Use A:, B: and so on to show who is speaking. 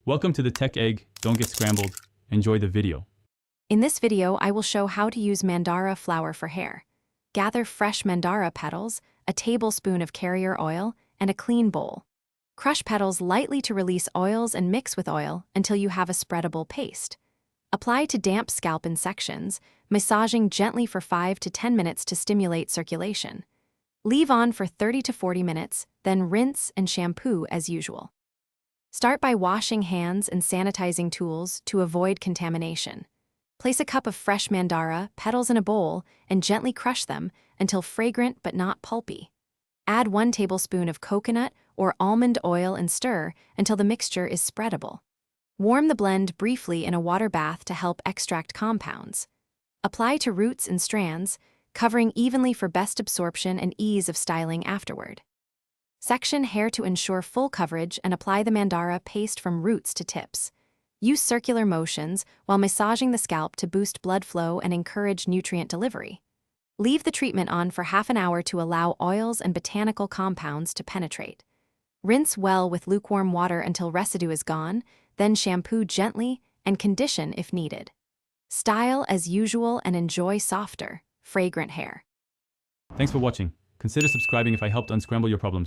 A: Welcome to the Tech Egg. Don't get scrambled. Enjoy the video.
B: In this video, I will show how to use Mandara flower for hair. Gather fresh Mandara petals, a tablespoon of carrier oil, and a clean bowl. Crush petals lightly to release oils and mix with oil until you have a spreadable paste. Apply to damp scalp in sections, massaging gently for 5 to 10 minutes to stimulate circulation. Leave on for 30 to 40 minutes, then rinse and shampoo as usual. Start by washing hands and sanitizing tools to avoid contamination. Place a cup of fresh Mandara petals in a bowl and gently crush them until fragrant but not pulpy. Add 1 tablespoon of coconut or almond oil and stir until the mixture is spreadable. Warm the blend briefly in a water bath to help extract compounds. Apply to roots and strands, covering evenly for best absorption and ease of styling afterward. Section hair to ensure full coverage and apply the Mandara paste from roots to tips. Use circular motions while massaging the scalp to boost blood flow and encourage nutrient delivery. Leave the treatment on for half an hour to allow oils and botanical compounds to penetrate. Rinse well with lukewarm water until residue is gone, then shampoo gently and condition if needed. Style as usual and enjoy softer, fragrant hair.
A: Thanks for watching. Consider subscribing if I helped unscramble your problems.